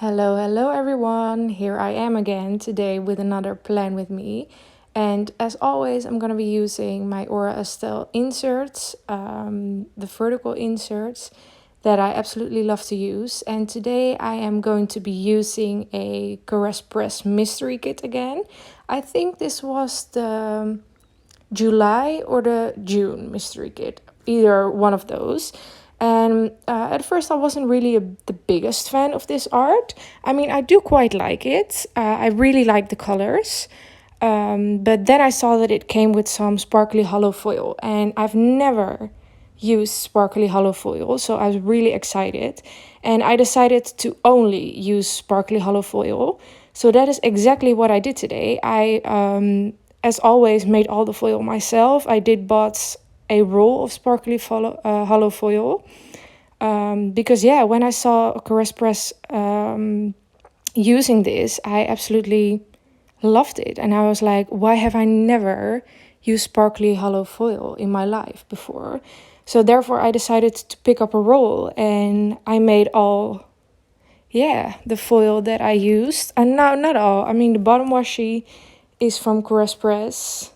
Hello everyone. Here I am again today with another plan with me. And as always, I'm going to be using my Aura Estelle inserts, the vertical inserts that I absolutely love to use. And today I am going to be using a Caress Press mystery kit again. I think this was the July or the June mystery kit, either one of those. And at first, I wasn't really the biggest fan of this art. I mean, I do quite like it. I really like the colors. But then I saw that it came with some sparkly hollow foil, and I've never used sparkly hollow foil, so I was really excited. And I decided to only use sparkly hollow foil. So that is exactly what I did today. As always, made all the foil myself. I did bought a roll of sparkly hollow foil. Because yeah, when I saw Caress Press using this, I absolutely loved it. And I was like, why have I never used sparkly hollow foil in my life before? So therefore I decided to pick up a roll and I made the foil that I used. And now, not all. I mean, the bottom washi is from Caress Press.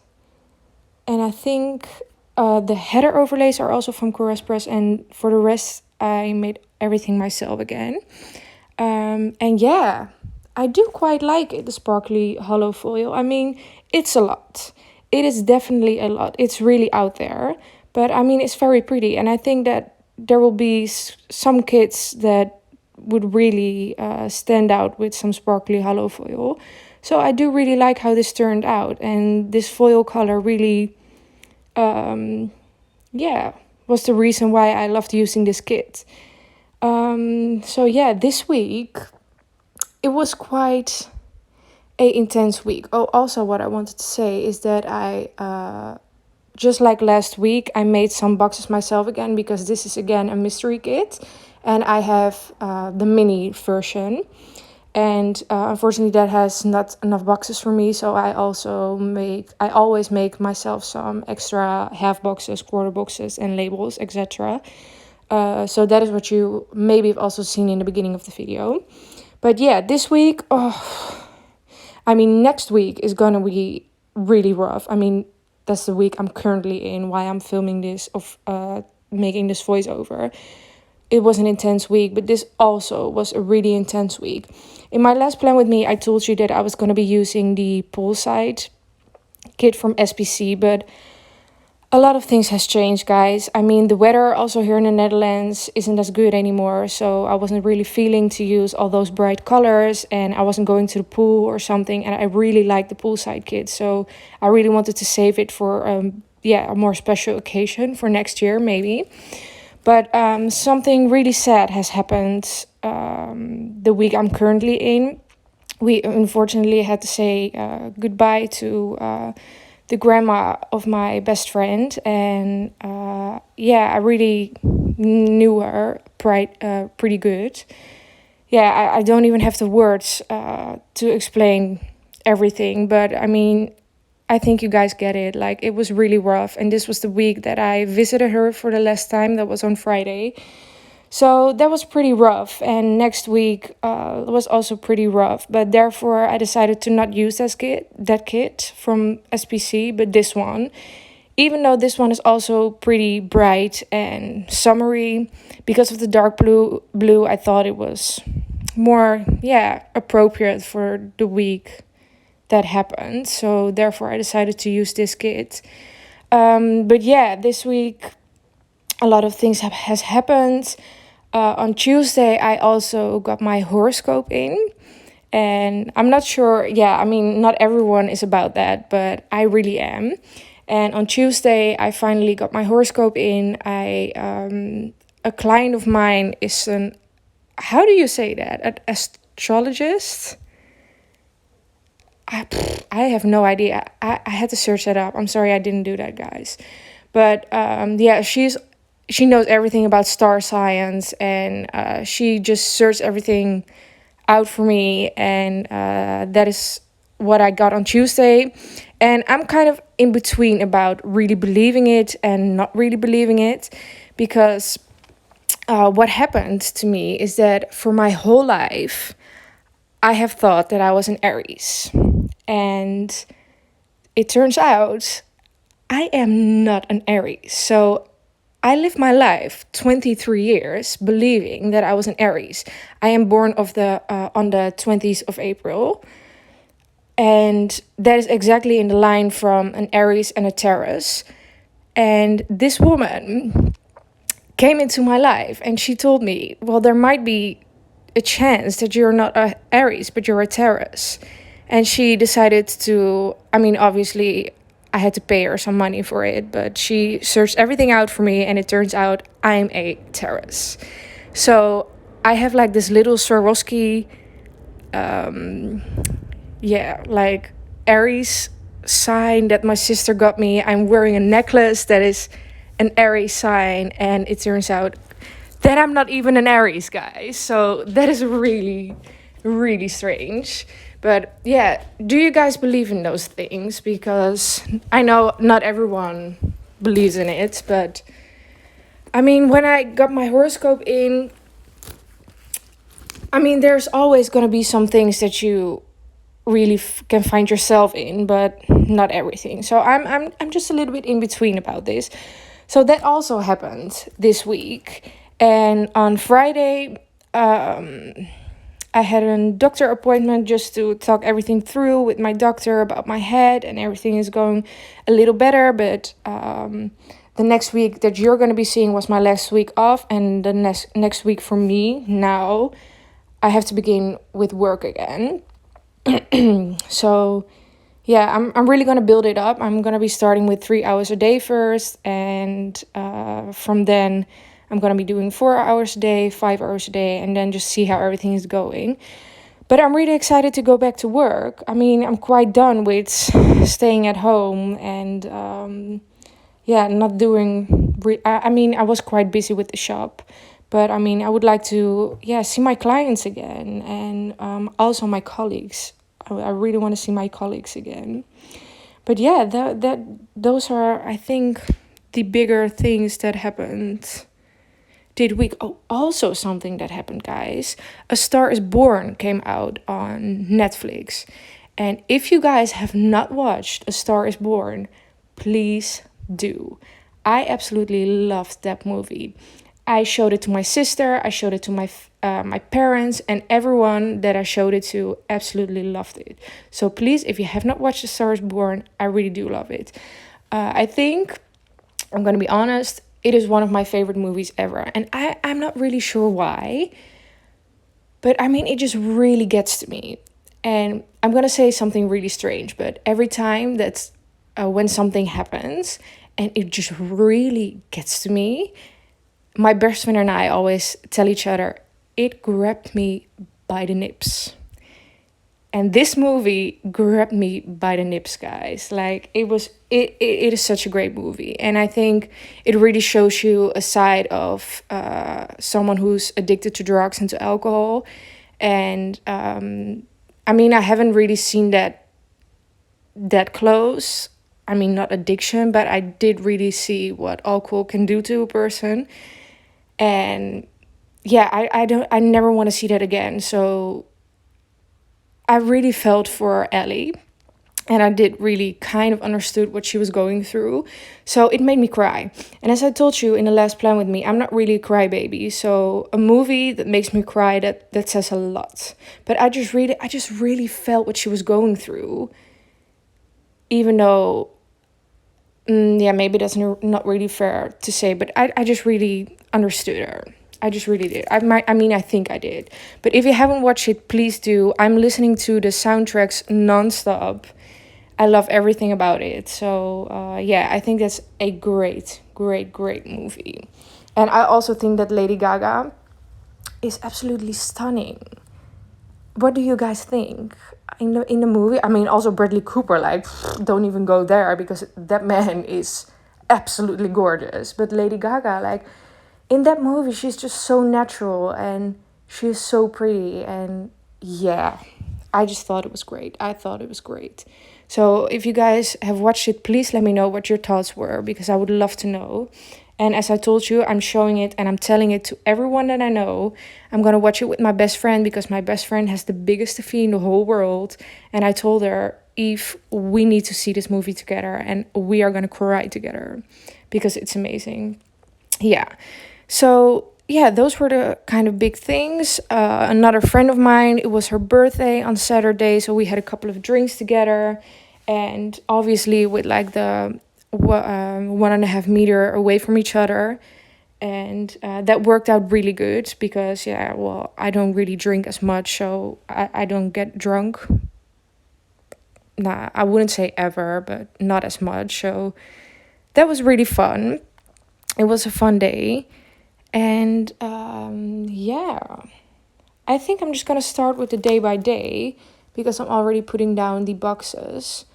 And I think the header overlays are also from Caress Press. And for the rest, I made everything myself again. And yeah, I do quite like it, the sparkly hollow foil. I mean, it's a lot. It is definitely a lot. It's really out there. But I mean, it's very pretty. And I think that there will be some kits that would really stand out with some sparkly hollow foil. So I do really like how this turned out. And this foil color really, was the reason why I loved using this kit. So yeah, this week, it was quite a intense week. Oh, also what I wanted to say is that I, just like last week, I made some boxes myself again because this is again a mystery kit. And I have the mini version. And unfortunately that has not enough boxes for me. So I always make myself some extra half boxes, quarter boxes and labels, etc. So that is what you maybe have also seen in the beginning of the video. But yeah, this week, next week is gonna be really rough. I mean, that's the week I'm currently in, why I'm filming this, making this voiceover. It was an intense week, but this also was a really intense week. In my last plan with me, I told you that I was gonna be using the poolside kit from SPC, but a lot of things has changed, guys. I mean, the weather also here in the Netherlands isn't as good anymore. So I wasn't really feeling to use all those bright colors. And I wasn't going to the pool or something. And I really like the poolside kit. So I really wanted to save it for, a more special occasion for next year, maybe. But something really sad has happened the week I'm currently in. We unfortunately had to say goodbye to the grandma of my best friend, and I really knew her pretty good. I don't even have the words to explain everything, but I mean, I think you guys get it. Like, it was really rough, and this was the week that I visited her for the last time. That was on Friday. So that was pretty rough, and next week was also pretty rough. But therefore, I decided to not use that kit from SPC, but this one. Even though this one is also pretty bright and summery, because of the dark blue, I thought it was more, appropriate for the week that happened. So therefore, I decided to use this kit. But yeah, this week, a lot of things has happened. On Tuesday, I also got my horoscope in. And I'm not sure, not everyone is about that, but I really am. And on Tuesday, I finally got my horoscope in. A client of mine is how do you say that? An astrologist? I have no idea. I had to search that up. I'm sorry I didn't do that, guys. But she knows everything about star science, and she just searched everything out for me, and that is what I got on Tuesday. And I'm kind of in between about really believing it and not really believing it, because what happened to me is that for my whole life, I have thought that I was an Aries. And it turns out I am not an Aries. So I lived my life 23 years believing that I was an Aries. I am born on the 20th of April. And that is exactly in the line from an Aries and a Taurus. And this woman came into my life and she told me, well, there might be a chance that you're not a Aries, but you're a Taurus. And she decided to, I mean, obviously I had to pay her some money for it, but she searched everything out for me and it turns out I'm a Taurus. So I have like this little Swarovski, like Aries sign that my sister got me. I'm wearing a necklace that is an Aries sign, and it turns out that I'm not even an Aries, guys. So that is really, really strange. But yeah, do you guys believe in those things? Because I know not everyone believes in it, but I mean, when I got my horoscope in, I mean, there's always going to be some things that you really can find yourself in, but not everything. So I'm just a little bit in between about this. So that also happened this week, and on Friday, I had a doctor appointment just to talk everything through with my doctor about my head, and everything is going a little better. But the next week that you're going to be seeing was my last week off, and the next week for me now, I have to begin with work again. So yeah, I'm really gonna build it up. I'm gonna be starting with 3 hours a day first, and from then I'm gonna be doing 4 hours a day, 5 hours a day, and then just see how everything is going. But I'm really excited to go back to work. I mean, I'm quite done with staying at home and not doing. I mean, I was quite busy with the shop, but I mean, I would like to see my clients again, and also my colleagues. I really want to see my colleagues again. But yeah, those are, I think, the bigger things that happened this week. Oh, also something that happened, guys. A Star is Born came out on Netflix. And if you guys have not watched A Star is Born, please do. I absolutely loved that movie. I showed it to my sister, I showed it to my parents, and everyone that I showed it to absolutely loved it. So please, if you have not watched A Star is Born, I really do love it. I think, I'm going to be honest, it is one of my favorite movies ever. And I'm not really sure why, but I mean, it just really gets to me. And I'm going to say something really strange, but every time that's when something happens and it just really gets to me, my best friend and I always tell each other, it grabbed me by the nips. And this movie grabbed me by the nips, guys. Like, it is such a great movie. And I think it really shows you a side of someone who's addicted to drugs and to alcohol. And I mean, I haven't really seen that close. I mean, not addiction, but I did really see what alcohol can do to a person. And yeah, I never want to see that again. So I really felt for Ellie, and I did really kind of understood what she was going through. So it made me cry. And as I told you in the last plan with me, I'm not really a crybaby. So a movie that makes me cry, that says a lot. But I just really felt what she was going through. Even though, maybe that's not really fair to say, but I just really understood her. I just really did. I think I did. But if you haven't watched it, please do. I'm listening to the soundtracks nonstop. I love everything about it. So, I think that's a great, great, great movie. And I also think that Lady Gaga is absolutely stunning. What do you guys think? In the movie, I mean, also Bradley Cooper, like, don't even go there, because that man is absolutely gorgeous. But Lady Gaga, like, in that movie, she's just so natural and she's so pretty. And yeah, I just thought it was great. I thought it was great. So if you guys have watched it, please let me know what your thoughts were, because I would love to know. And as I told you, I'm showing it and I'm telling it to everyone that I know. I'm going to watch it with my best friend because my best friend has the biggest TV in the whole world. And I told her, Eve, we need to see this movie together and we are going to cry together because it's amazing. Yeah. So, yeah, those were the kind of big things. Another friend of mine, it was her birthday on Saturday. So we had a couple of drinks together. And obviously with like the 1.5 meter away from each other. And that worked out really good because, yeah, well, I don't really drink as much, so I don't get drunk. Nah, I wouldn't say ever, but not as much. So that was really fun. It was a fun day. And yeah, I think I'm just going to start with the day by day because I'm already putting down the boxes.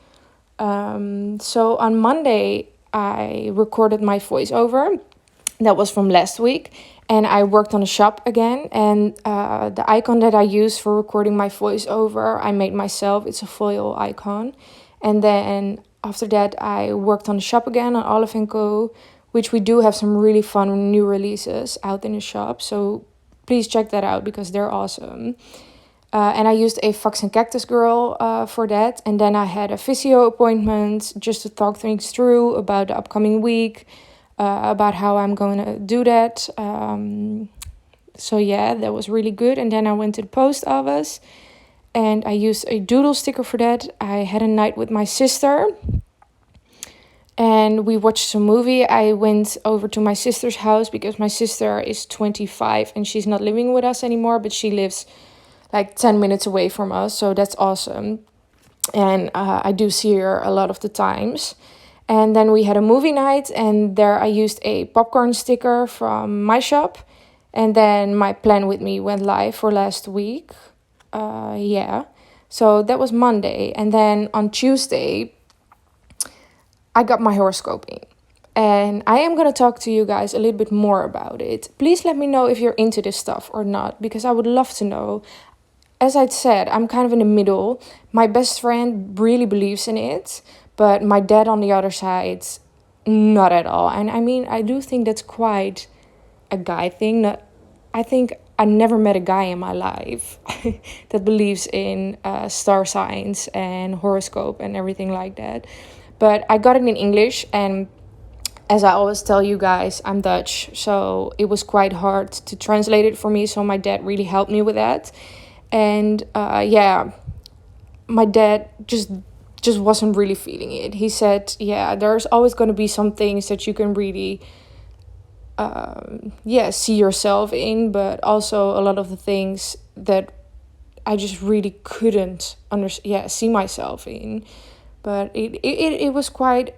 So on Monday, I recorded my voiceover. That was from last week. And I worked on a shop again. And the icon that I use for recording my voiceover, I made myself. It's a foil icon. And then after that, I worked on the shop again on Olive & Co., which we do have some really fun new releases out in the shop. So please check that out because they're awesome. And I used a Fox and Cactus Girl for that. And then I had a physio appointment just to talk things through about the upcoming week, about how I'm going to do that. So yeah, that was really good. And then I went to the post office and I used a doodle sticker for that. I had a night with my sister and we watched some movie. I went over to my sister's house because my sister is 25 and she's not living with us anymore, but she lives like 10 minutes away from us. So that's awesome. And I do see her a lot of the times. And then we had a movie night and there I used a popcorn sticker from my shop. And then my plan with me went live for last week. Yeah. So that was Monday. And then on Tuesday, I got my horoscope in. And I am going to talk to you guys a little bit more about it. Please let me know if you're into this stuff or not, because I would love to know. As I said, I'm kind of in the middle. My best friend really believes in it, but my dad on the other side, not at all. And I mean, I do think that's quite a guy thing. I think I never met a guy in my life that believes in star signs and horoscope and everything like that. But I got it in English, and as I always tell you guys, I'm Dutch, so it was quite hard to translate it for me. So my dad really helped me with that. And yeah, my dad just wasn't really feeling it. He said, yeah, there's always going to be some things that you can really see yourself in, but also a lot of the things that I just really couldn't see myself in. But it was quite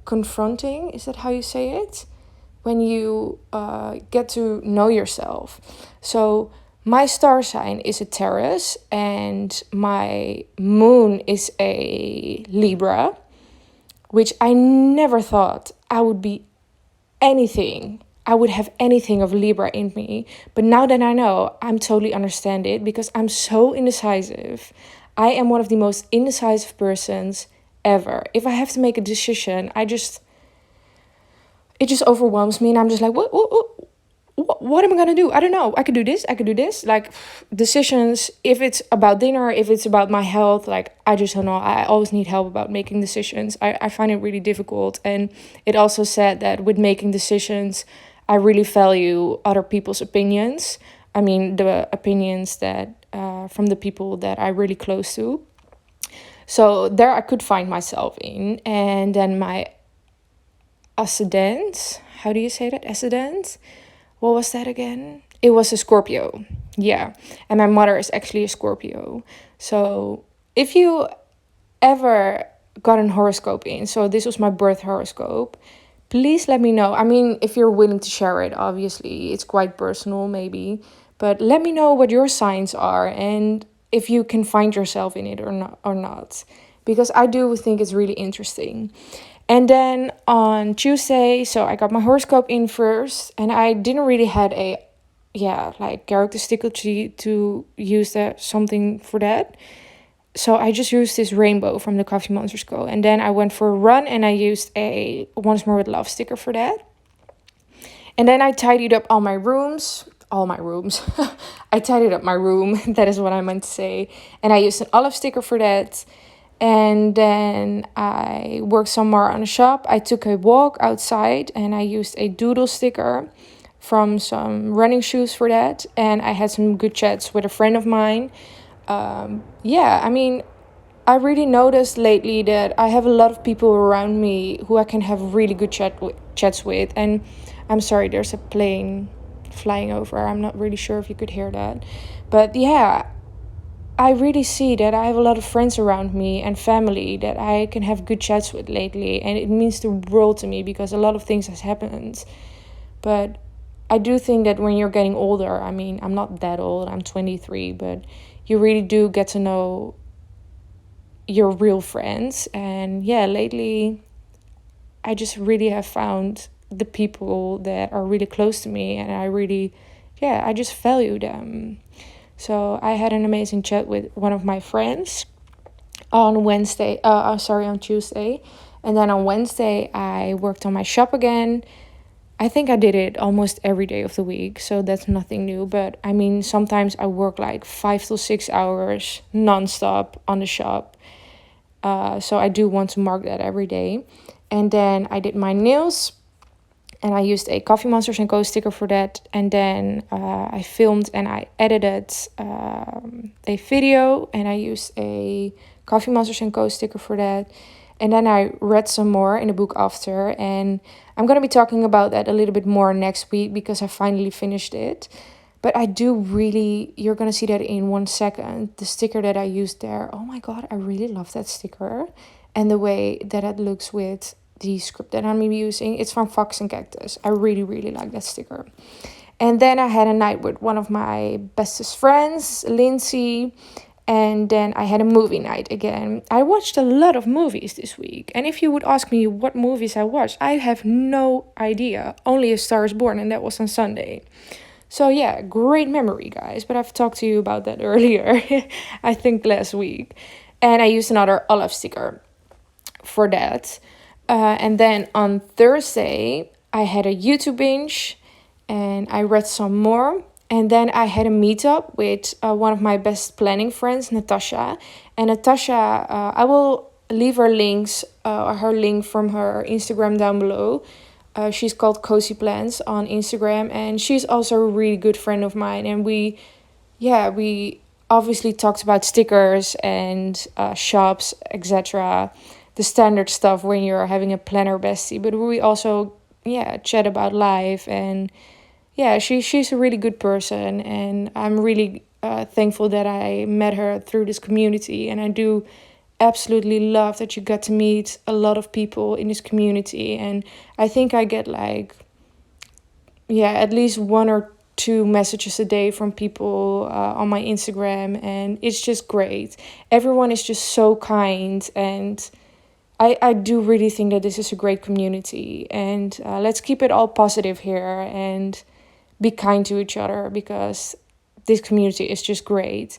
confronting. Is that how you say it? When you get to know yourself. So my star sign is a Taurus and my moon is a Libra, which I never thought I would be anything. I would have anything of Libra in me. But now that I know, I'm totally understand it because I'm so indecisive. I am one of the most indecisive persons ever. If I have to make a decision, it just overwhelms me and I'm just like, what am I going to do? I don't know. I could do this. Like decisions, if it's about dinner, if it's about my health, like I just don't know. I always need help about making decisions. I find it really difficult. And it also said that with making decisions, I really value other people's opinions. I mean, the opinions that from the people that I really close to. So there I could find myself in. And then my ascendant, how do you say that? Ascendant? What was that again? It was a Scorpio. Yeah. And my mother is actually a Scorpio. So if you ever got an horoscope in, so this was my birth horoscope, please let me know. I mean, if you're willing to share it, obviously, it's quite personal maybe. But let me know what your signs are and if you can find yourself in it or not. Because I do think it's really interesting. And then on Tuesday, so I got my horoscope in first. And I didn't really had a, characteristic to use something for that. so I just used this rainbow from the Coffee Monsters Co. And then I went for a run and I used a Once More with Love sticker for that. And then I tidied up all my rooms. I tidied up my room. That is what I meant to say. And I used an olive sticker for that. And then I worked some more on the shop. I took a walk outside and I used a doodle sticker from some running shoes for that. And I had some good chats with a friend of mine. I mean, I really noticed lately that I have a lot of people around me who I can have really good chats with. And I'm sorry, there's a plane flying over. I'm not really sure if you could hear that. But yeah, I really see that I have a lot of friends around me and family that I can have good chats with lately. And it means the world to me because a lot of things has happened. But I do think that when you're getting older, I mean, I'm not that old, I'm 23, but you really do get to know your real friends. And yeah, lately I just really have found the people that are really close to me, and I just value them. So I had an amazing chat with one of my friends on Tuesday. And then on Wednesday, I worked on my shop again. I think I did it almost every day of the week, so that's nothing new. But I mean, sometimes I work like 5 to 6 hours nonstop on the shop. So I do want to mark that every day. And then I did my nails. And I used a Coffee Monsters & Co. sticker for that. And then I filmed and I edited a video. And I used a Coffee Monsters & Co. sticker for that. And then I read some more in the book after. And I'm going to be talking about that a little bit more next week because I finally finished it. But I do really, you're going to see that in 1 second. The sticker that I used there. Oh my God, I really love that sticker. And the way that it looks with the script that I'm using. It's from Fox and Cactus. I really, really like that sticker. And then I had a night with one of my bestest friends, Lindsay. And then I had a movie night again. I watched a lot of movies this week. And if you would ask me what movies I watched, I have no idea. Only A Star is Born, and that was on Sunday. So yeah, great memory, guys. But I've talked to you about that earlier, I think last week. And I used another olive sticker for that. And then on Thursday, I had a YouTube binge and I read some more. And then I had a meetup with one of my best planning friends, Natasha. And Natasha, I will leave her link from her Instagram down below. She's called Cozy Plans on Instagram. And she's also a really good friend of mine. And we obviously talked about stickers and shops, etc., the standard stuff when you're having a planner bestie. But we also, chat about life. And she's a really good person. And I'm really thankful that I met her through this community. And I do absolutely love that you got to meet a lot of people in this community. And I think I get at least 1 or 2 messages a day from people on my Instagram. And it's just great. Everyone is just so kind. And I do really think that this is a great community. And let's keep it all positive here and be kind to each other because this community is just great.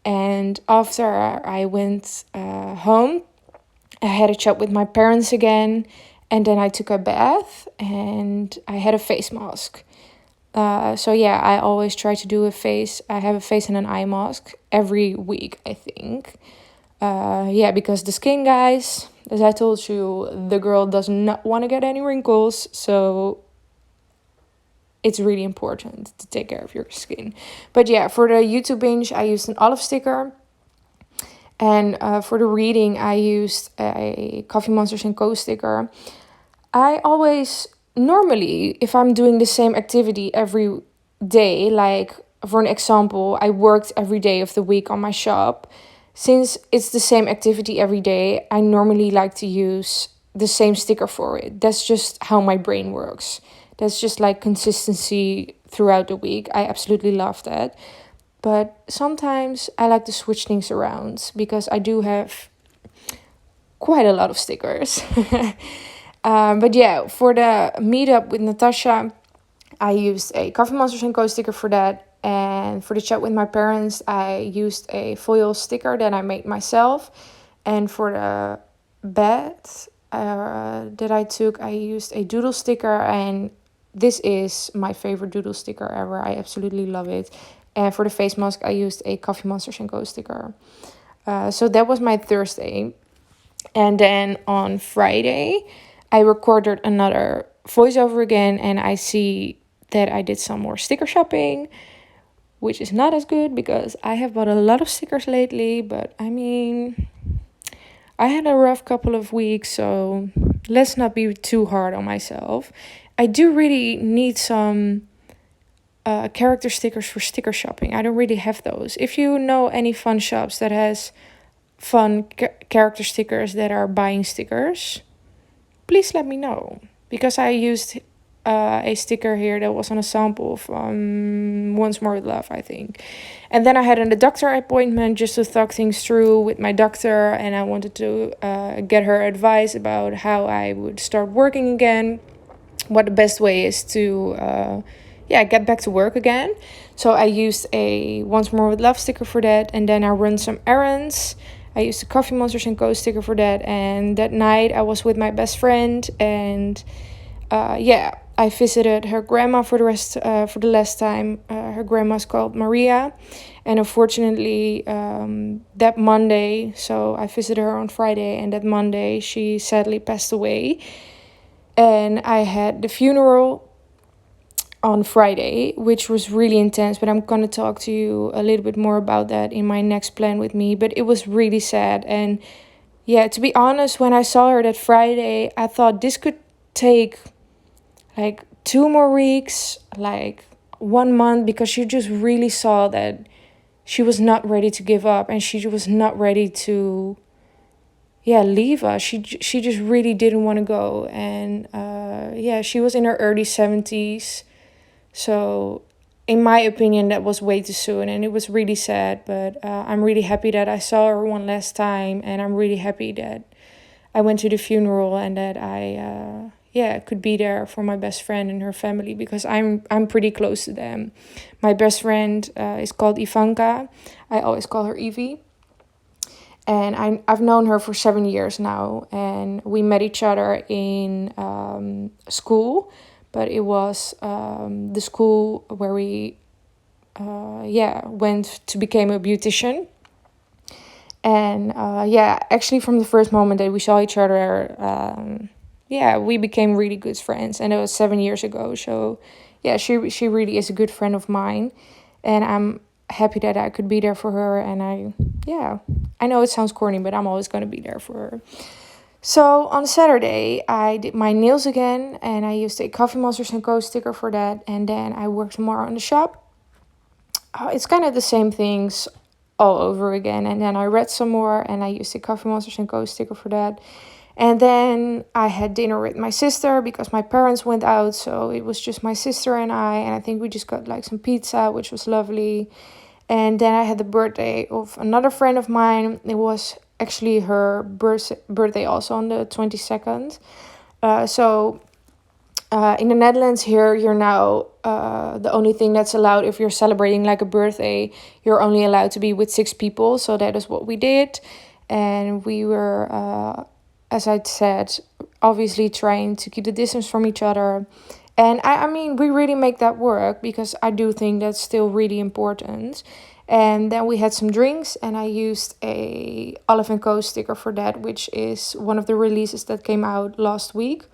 And after I went home, I had a chat with my parents again. And then I took a bath and I had a face mask. I always try to do I have a face and an eye mask every week, I think. Because the skin, guys, as I told you, the girl does not want to get any wrinkles. So it's really important to take care of your skin. But yeah, for the YouTube binge, I used an olive sticker. And for the reading, I used a Coffee Monsters & Co. sticker. I always, normally, if I'm doing the same activity every day, like for an example, I worked every day of the week on my shop. Since it's the same activity every day, I normally like to use the same sticker for it. That's just how my brain works. That's just like consistency throughout the week. I absolutely love that. But sometimes I like to switch things around because I do have quite a lot of stickers. For the meetup with Natasha, I used a Coffee Monsters & Co. sticker for that. And for the chat with my parents, I used a foil sticker that I made myself. And for the bed that I took, I used a doodle sticker. And this is my favorite doodle sticker ever. I absolutely love it. And for the face mask, I used a Coffee Monsters & Co. sticker. So that was my Thursday. And then on Friday, I recorded another voiceover again. And I see that I did some more sticker shopping, which is not as good because I have bought a lot of stickers lately. But I mean, I had a rough couple of weeks, so let's not be too hard on myself. I do really need some character stickers for sticker shopping. I don't really have those. If you know any fun shops that has fun character stickers that are buying stickers, please let me know. Because I used a sticker here that was on a sample from Once More With Love, I think. And then I had a doctor appointment just to talk things through with my doctor. And I wanted to get her advice about how I would start working again. What the best way is to get back to work again. So I used a Once More With Love sticker for that. And then I run some errands. I used a Coffee Monsters & Co. sticker for that. And that night I was with my best friend. And I visited her grandma for the last time. Her grandma's called Maria. And unfortunately, that Monday, so I visited her on Friday. And that Monday, she sadly passed away. And I had the funeral on Friday, which was really intense. But I'm going to talk to you a little bit more about that in my next plan with me. But it was really sad. And yeah, to be honest, when I saw her that Friday, I thought this could take like 2 more weeks, like 1 month, because you just really saw that she was not ready to give up and she was not ready to leave us. She just really didn't want to go. And she was in her early 70s. So in my opinion, that was way too soon and it was really sad. But I'm really happy that I saw her one last time. And I'm really happy that I went to the funeral and that I could be there for my best friend and her family, because I'm pretty close to them. My best friend is called Ivanka. I always call her Evie. And I've known her for 7 years now. And we met each other in school. But it was the school where we went to become a beautician. And actually from the first moment that we saw each other, we became really good friends. And it was 7 years ago. So she really is a good friend of mine. And I'm happy that I could be there for her. And I know it sounds corny, but I'm always going to be there for her. So on Saturday, I did my nails again. And I used a Coffee Monsters & Co. sticker for that. And then I worked more on the shop. It's kind of the same things all over again. And then I read some more and I used the Coffee Monsters & Co. sticker for that. And then I had dinner with my sister because my parents went out. So it was just my sister and I think we just got like some pizza, which was lovely. And then I had the birthday of another friend of mine. It was actually her birthday also on the 22nd. In the Netherlands here, you're now the only thing that's allowed if you're celebrating like a birthday, you're only allowed to be with 6 people. So that is what we did. And we were, as I said, obviously trying to keep the distance from each other. And I mean, we really make that work because I do think that's still really important. And then we had some drinks and I used a Olive & Co. sticker for that, which is one of the releases that came out last week.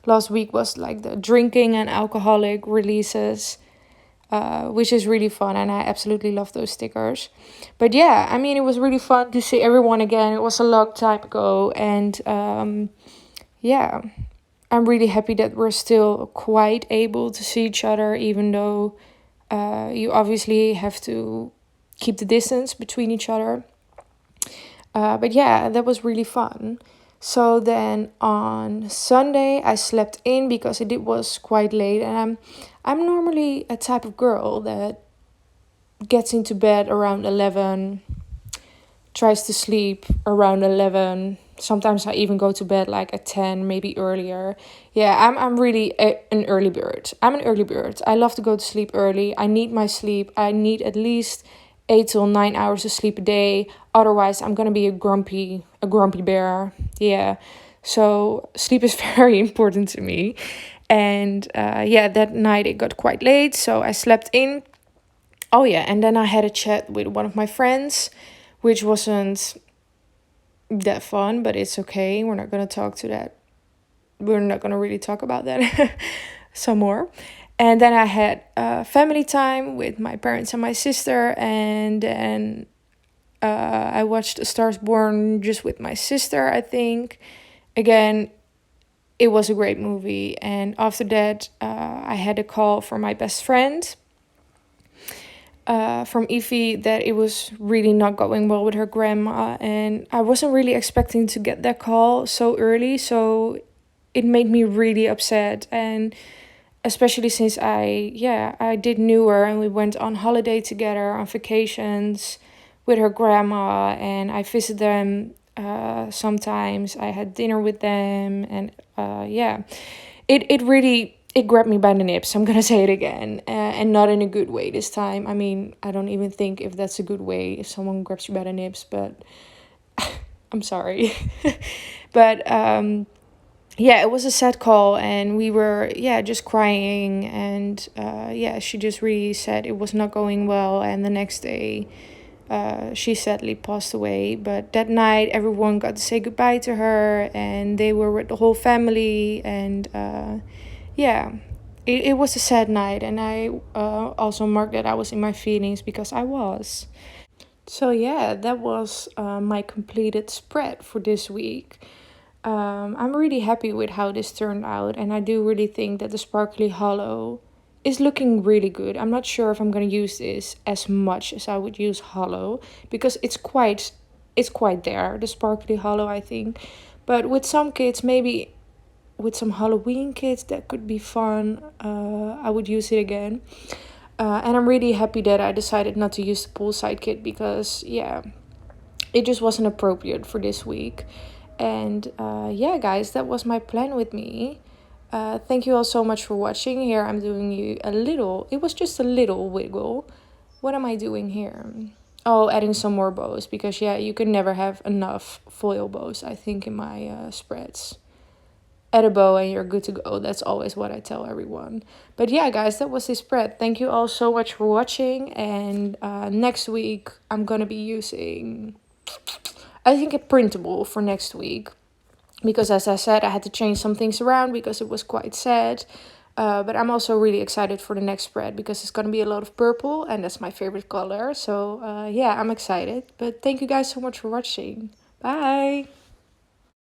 Last week was like the drinking and alcoholic releases, which is really fun. And I absolutely love those stickers. But yeah, I mean, it was really fun to see everyone again. It was a long time ago. And I'm really happy that we're still quite able to see each other, even though you obviously have to keep the distance between each other. But yeah, that was really fun. So then on Sunday I slept in because it was quite late, and I'm normally a type of girl that gets into bed around 11, tries to sleep around 11, Sometimes I even go to bed like at 10, maybe earlier. Yeah, I'm really an early bird. I'm an early bird. I love to go to sleep early. I need my sleep. I need at least 8 till 9 hours of sleep a day. Otherwise, I'm gonna be a grumpy bear. Yeah. So sleep is very important to me. And yeah, that night it got quite late, so I slept in. Oh yeah, and then I had a chat with one of my friends, which wasn't that fun, but it's okay. We're not gonna talk to that. We're not gonna really talk about that some more. And then I had family time with my parents and my sister, and then I watched A Star Is Born just with my sister, I think. Again, it was a great movie. And after that, I had a call from my best friend, from Evie, that it was really not going well with her grandma. And I wasn't really expecting to get that call so early. So it made me really upset. And especially since I did knew her and we went on holiday together on vacations with her grandma, and I visited them sometimes. I had dinner with them, and yeah, it really it grabbed me by the nips. I'm gonna say it again, and not in a good way this time. I mean, I don't even think if that's a good way if someone grabs you by the nips, but I'm sorry. But yeah, it was a sad call, and we were just crying, and yeah, she just really said it was not going well, and the next day she sadly passed away. But that night everyone got to say goodbye to her, and they were with the whole family, and yeah, it was a sad night, and I also marked that I was in my feelings, because I was. So yeah, that was my completed spread for this week. I'm really happy with how this turned out, and I do really think that the sparkly hollow is looking really good. I'm not sure if I'm gonna use this as much as I would use hollow, because it's quite there, the sparkly hollow, I think. But with some kids, maybe with some Halloween kits, that could be fun. I would use it again. And I'm really happy that I decided not to use the poolside kit, because yeah, it just wasn't appropriate for this week. And yeah, guys, that was my plan with me. Thank you all so much for watching. Here I'm doing you it was just a little wiggle. What am I doing here? Oh, adding some more bows, because yeah, you can never have enough foil bows, I think, in my spreads. Add a bow and you're good to go. That's always what I tell everyone. But yeah, guys, that was this spread. Thank you all so much for watching. And next week, I'm going to be using, I think, a printable for next week. Because as I said, I had to change some things around because it was quite sad. But I'm also really excited for the next spread, because it's going to be a lot of purple, and that's my favorite color. So yeah, I'm excited. But thank you guys so much for watching. Bye!